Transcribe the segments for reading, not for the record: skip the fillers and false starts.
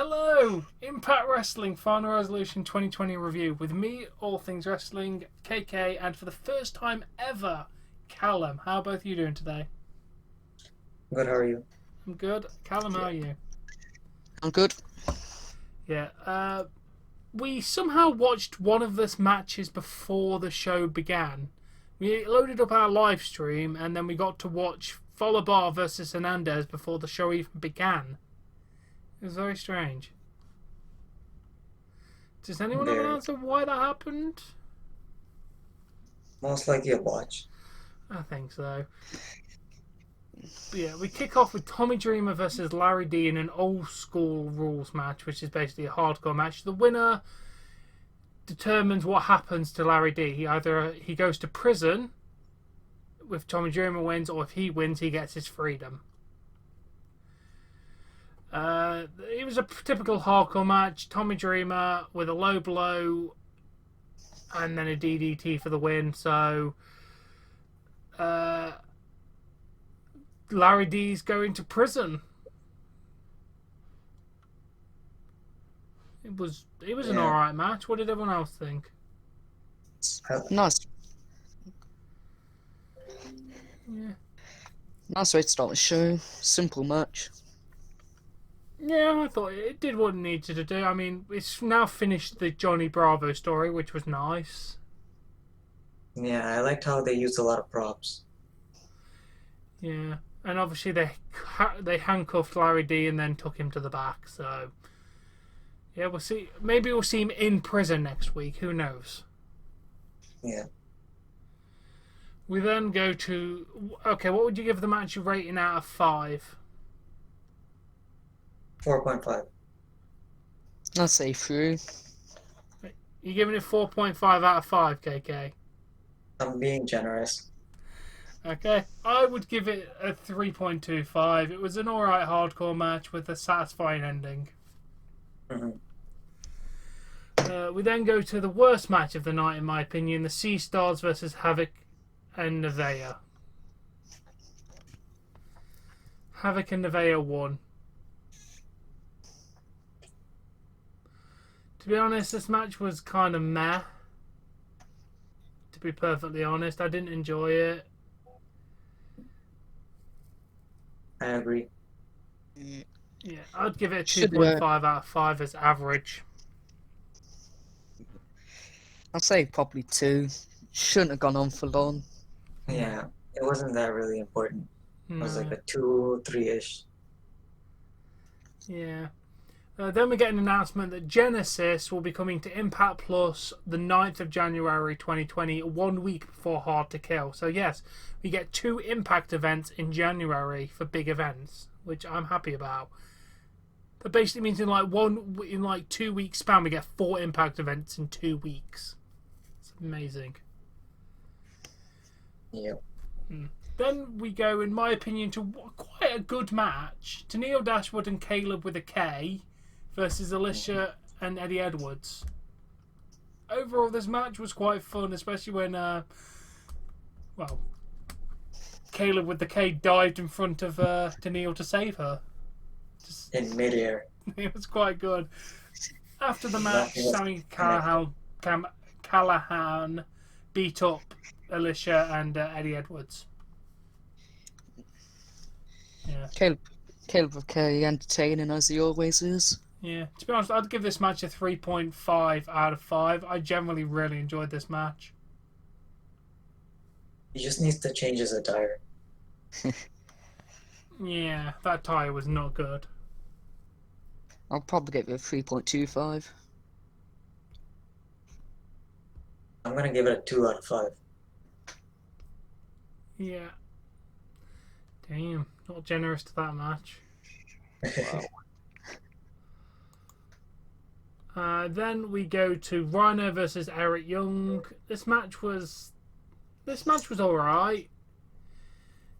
Hello! Impact Wrestling Final Resolution 2020 review with me, All Things Wrestling, KK, and for the first time ever, Callum. How are both of you doing today? Good, how are you? I'm good. Callum, how are you? I'm good. Yeah, we somehow watched one of these matches before the show began. We loaded up our live stream and then we got to watch Folabar versus Hernandez before the show even began. It was very strange. Does anyone have an answer why that happened? Most likely a botch. I think so. But yeah, we kick off with Tommy Dreamer versus Larry D in an old school rules match, which is basically a hardcore match. The winner determines what happens to Larry D. Either he goes to prison if Tommy Dreamer wins, or if he wins, he gets his freedom. It was a typical hardcore match. Tommy Dreamer with a low blow and then a DDT for the win. So Larry D's going to prison. It was an alright match. What did everyone else think? Nice. Yeah. Nice way to start the show. Simple match. Yeah, I thought it did what it needed to do. I mean, it's now finished the Johnny Bravo story, which was nice. Yeah, I liked how they used a lot of props. Yeah, and obviously they handcuffed Larry D and then took him to the back. So yeah, we'll see. Maybe we'll see him in prison next week. Who knows? Yeah. We then go to okay. What would you give the match a rating out of 5? 4.5. I'll say through. You're giving it 4.5 out of 5, KK. I'm being generous. Okay, I would give it a 3.25. It was an alright hardcore match with a satisfying ending. We then go to the worst match of the night, in my opinion, the Sea Stars versus Havoc and Nevaeh. Havoc and Nevaeh won. To be honest, this match was kind of meh. To be perfectly honest, I didn't enjoy it. I agree. Yeah, I'd give it a Should 2.5 out of 5 as average. I'll say probably 2. Shouldn't have gone on for long. Yeah, it wasn't that really important. It was like a 2, 3-ish. Yeah. Then we get an announcement that Genesis will be coming to Impact Plus the 9th of January 2020, 1 week before Hard to Kill. So yes, we get 2 Impact events in January for big events, which I'm happy about. That basically means in 2 weeks span we get 4 Impact events in 2 weeks. It's amazing. Yep. Then we go, in my opinion, to quite a good match. Tennille Dashwood and Caleb with a K versus Alicia and Eddie Edwards. Overall, this match was quite fun, especially when, Caleb with the K dived in front of Tennille to save her. In midair. It was quite good. After the match, Sami Callahan beat up Alicia and Eddie Edwards. Yeah. Caleb with K entertaining as he always is. Yeah, to be honest, I'd give this match a 3.5 out of 5. I generally really enjoyed this match. He just needs to change his attire. Yeah, that tyre was not good. I'll probably give it a 3.25. I'm gonna give it a 2 out of 5. Yeah. Damn, not generous to that match. Wow. Then we go to Rhino versus Eric Young. This match was alright.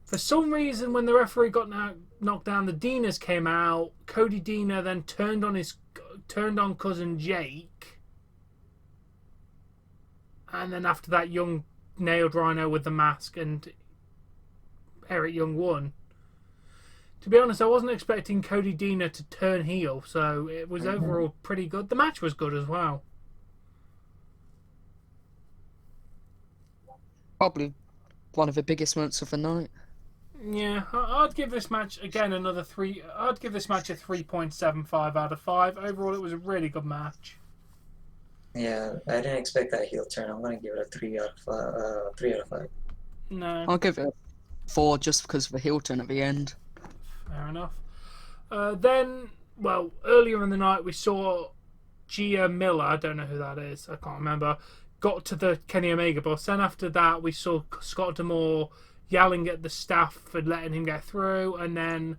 For some reason, when the referee got knocked down, the Deaners came out. Cody Deaner then turned on cousin Jake, and then after that, Young nailed Rhino with the mask, and Eric Young won. To be honest, I wasn't expecting Cody Deaner to turn heel, so it was overall pretty good. The match was good as well. Probably one of the biggest moments of the night. Yeah, I'd give this match again another 3. I'd give this match a 3.75 out of 5. Overall, it was a really good match. Yeah, I didn't expect that heel turn. I'm gonna give it a 3 out of 5. 3 out of 5. No, I'll give it a 4 just because of the heel turn at the end. fair enough. Then, well, earlier in the night we saw Gia Miller. I don't know who that is. I can't remember. Got to the Kenny Omega bus. Then after that, we saw Scott D'Amore yelling at the staff for letting him get through, and then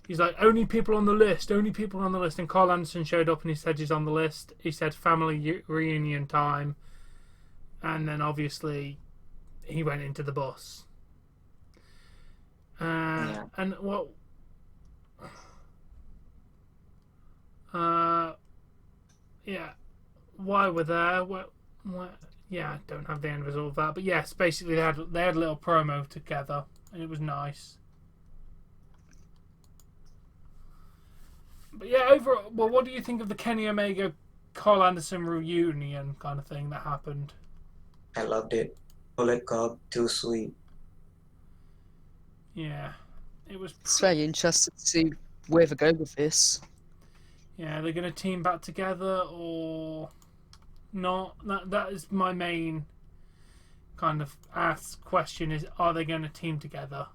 he's like, only people on the list, only people on the list. And Carl Anderson showed up and he said he's on the list. He said family reunion time. And then obviously he went into the bus. And what? Yeah. Why we're there? What? Yeah, I don't have the end result of that. But yes, basically they had a little promo together, and it was nice. But yeah, overall, well, what do you think of the Kenny Omega Carl Anderson reunion kind of thing that happened? I loved it. Bullet Cobb, too sweet. Yeah, it was. It's very interesting to see where they go with this. Yeah, they're going to team back together or not? That is my main kind of question: is are they going to team together?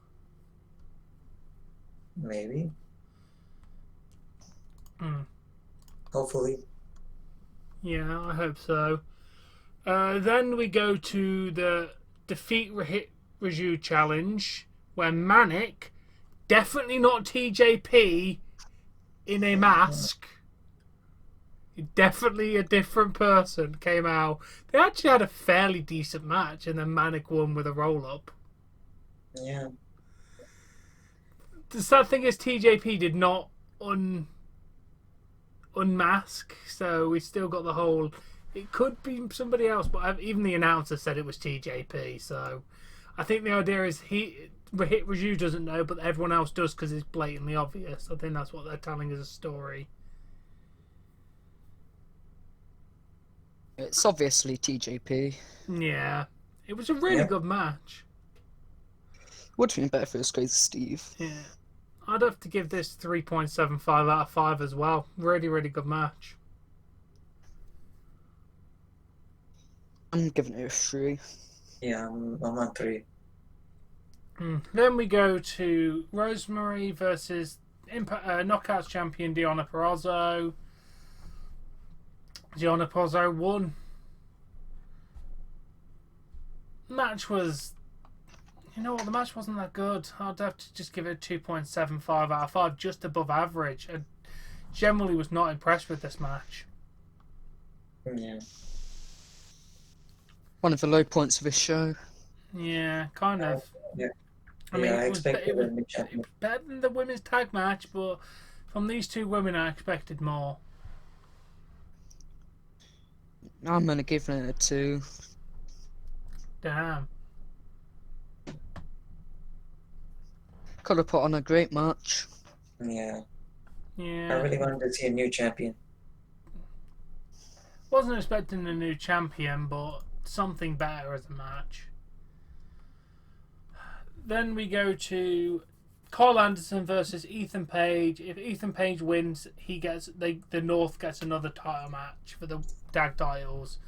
Maybe. Hmm. Hopefully. Yeah, I hope so. Then we go to the Defeat Raju challenge, where Manic, definitely not TJP, in a mask, definitely a different person, came out. They actually had a fairly decent match, and then Manic won with a roll-up. Yeah. The sad thing is TJP did not unmask, so we still got the whole... It could be somebody else, but even the announcer said it was TJP, so I think the idea is Raju doesn't know, but everyone else does because it's blatantly obvious. I think that's what they're telling as a story. It's obviously TJP. Yeah. It was a really good match. Would have been better if it was Crazy Steve. Yeah. I'd have to give this 3.75 out of 5 as well. Really, really good match. I'm giving it a 3. Yeah, I'm on 3. Then we go to Rosemary versus Knockouts champion Deonna Purrazzo. Deonna Purrazzo won. Match was... You know what? The match wasn't that good. I'd have to just give it a 2.75 out of 5, just above average. I generally was not impressed with this match. Yeah. One of the low points of this show. Yeah, kind of. Yeah. I mean, I it was expected a new champion. better than the women's tag match, but from these two women, I expected more. I'm going to give it a 2. Damn. Could have put on a great match. Yeah. I Yeah. really wanted to see a new champion. Wasn't expecting a new champion, but something better as a match. Then we go to Carl Anderson versus Ethan Page. If Ethan Page wins, the North gets another title match for the tag titles.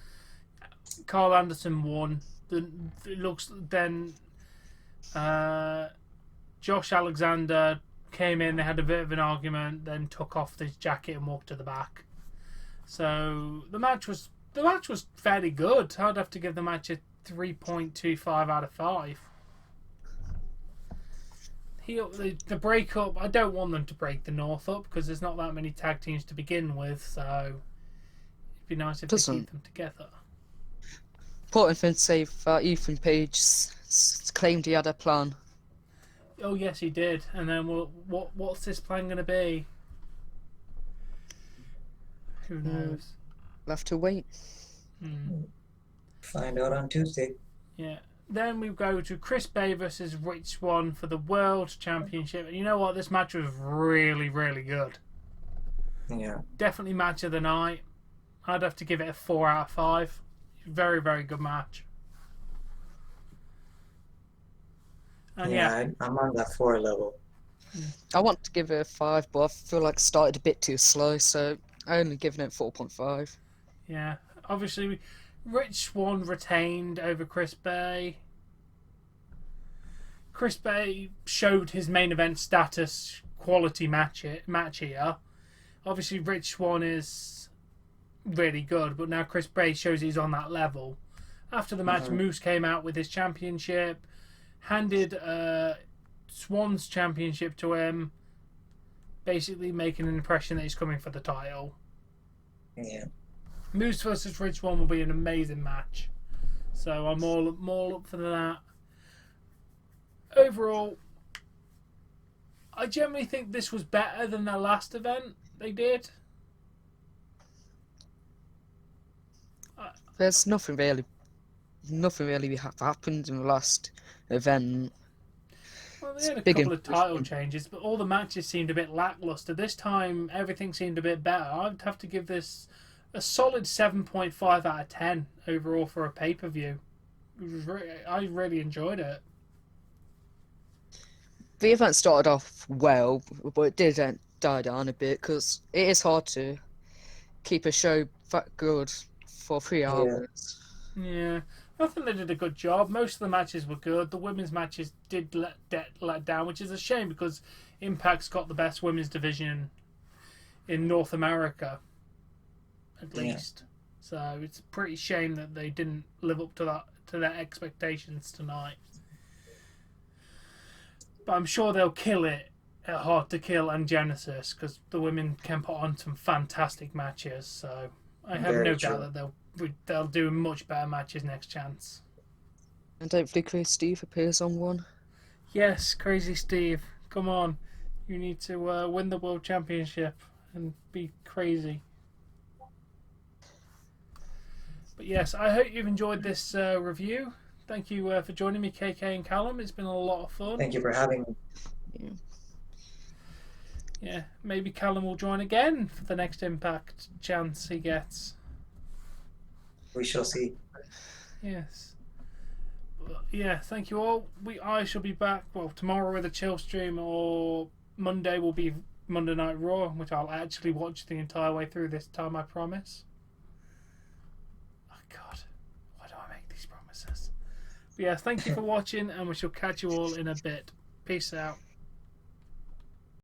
Carl Anderson won. It looks then. Josh Alexander came in. They had a bit of an argument. Then took off his jacket and walked to the back. So the match was fairly good. I'd have to give the match a 3.25 out of 5. The breakup, I don't want them to break the North up because there's not that many tag teams to begin with, so it'd be nice if they keep them together. Important thing to say that Ethan Page claimed he had a plan. Oh yes, he did. And then what's this plan going to be? Who knows? We'll have to wait. Find out on Tuesday. Yeah. Then we go to Chris Bay versus Rich Swann for the World Championship. And you know what? This match was really, really good. Yeah. Definitely match of the night. I'd have to give it a 4 out of 5. Very, very good match. And I'm on that 4 level. I want to give it a 5, but I feel like it started a bit too slow, so I only given it 4.5. Yeah. Obviously, Rich Swann retained over Chris Bay. Chris Bay showed his main event status quality match here. Obviously, Rich Swann is really good, but now Chris Bay shows he's on that level. After the match, Moose came out with his championship, handed Swann's championship to him, basically making an impression that he's coming for the title. Yeah. Moose versus Rich Swann will be an amazing match. So I'm all up for that. Overall, I generally think this was better than the last event they did. There's nothing really happened in the last event. Well, they had a Big couple of title improvement. changes, but all the matches seemed a bit lackluster. This time, everything seemed a bit better. I'd have to give this a solid 7.5 out of 10 overall for a pay-per-view. I really enjoyed it. The event started off well, but it did die down a bit because it is hard to keep a show that good for 3 hours. Yeah, I think they did a good job. Most of the matches were good. The women's matches did let down, which is a shame because Impact's got the best women's division in North America, at least. So it's a pretty shame that they didn't live up to their expectations tonight. But I'm sure they'll kill it at Hard to Kill and Genesis because the women can put on some fantastic matches. So I have no doubt that they'll do much better matches next chance. And hopefully Chris Steve appears on one. Yes, Crazy Steve, come on. You need to win the World Championship and be crazy. But yes, I hope you've enjoyed this review. Thank you for joining me, KK and Callum. It's been a lot of fun. Thank you for having me. Yeah, maybe Callum will join again for the next Impact chance he gets. We shall see. Yes. Yeah, thank you all. I shall be back, tomorrow with a chill stream, or Monday will be Monday Night Raw, which I'll actually watch the entire way through this time, I promise. Oh, God. Why do I make these promises? But yeah, thank you for watching, and we shall catch you all in a bit. Peace out.